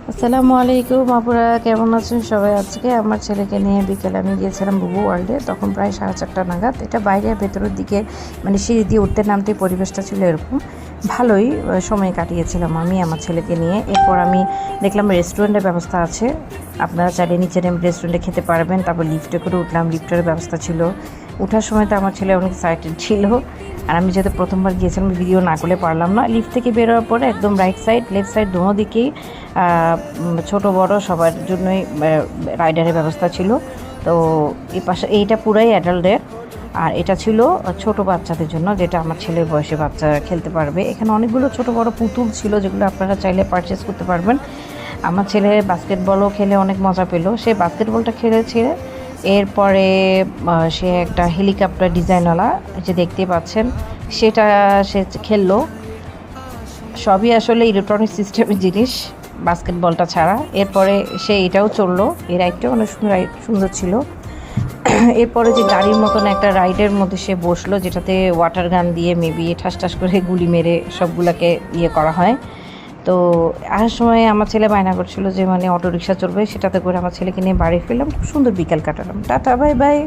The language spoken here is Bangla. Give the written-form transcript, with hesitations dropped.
আসসালামু আলাইকুম আপুরা, কেমন আছেন সবাই? আজকে আমার ছেলেকে নিয়ে বিকেলে আমি গিয়েছিলাম বুবু ওয়ার্ল্ডে। তখন প্রায় 4:30 নাগাদ। এটা বাইরে ভেতরের দিকে মানে সিঁড়ি দিয়ে উঠতে নামতে পরিবেশটা ছিল এরকম। ভালোই সময় কাটিয়েছিলাম আমি আমার ছেলেকে নিয়ে। এরপর আমি দেখলাম রেস্টুরেন্টের ব্যবস্থা আছে, আপনারা চাইলে নিচে নেমে রেস্টুরেন্টে খেতে পারবেন। তারপর লিফটে করে উঠলাম, লিফটের ব্যবস্থা ছিল। ওঠার সময় তো আমার ছেলে অনেক এক্সাইটেড ছিল, আর আমি যেহেতু প্রথমবার গিয়েছিলাম ভিডিও না করলে পারলাম না। লিফট থেকে বেরোয়ার পরে একদম রাইট সাইড লেফট সাইড দোনো দিকেই ছোট বড় সবার জন্যই রাইডারের ব্যবস্থা ছিল। তো এই পাশে এইটা পুরাই অ্যাডাল্টের, আর এটা ছিল ছোট বাচ্চাদের জন্য, যেটা আমার ছেলের বয়সে বাচ্চা খেলতে পারবে। এখানে অনেকগুলো ছোট বড় পুতুল ছিল, যেগুলো আপনারা চাইলে পারচেস করতে পারবেন। আমার ছেলে বাস্কেটবলও খেলে অনেক মজা পেল। সে বাস্কেটবলটা খেলেছে, এরপরে সে একটা হেলিকপ্টার ডিজাইনওয়ালা যে দেখতে পাচ্ছেন সেটা সে খেললো। সবই আসলে ইলেকট্রনিক সিস্টেমের জিনিস বাস্কেটবলটা ছাড়া। এরপরে সে এটাও চললো, এই রাইডটাও অনেক সুন্দর ছিল। এরপরে যে গাড়ির মতন একটা রাইডের মধ্যে সে বসলো, যেটাতে ওয়াটার গান দিয়ে মেবি ঠাস ঠাস করে গুলি মেরে সবগুলোকে করা হয়। তো আসার সময় আমার ছেলে বায়না করছিল যে মানে অটো রিক্সা চলবে, সেটাতে করে আমার ছেলেকে নিয়ে বাড়ি ফিরলাম। খুব সুন্দর বিকেল কাটালাম। Tata, bye bye.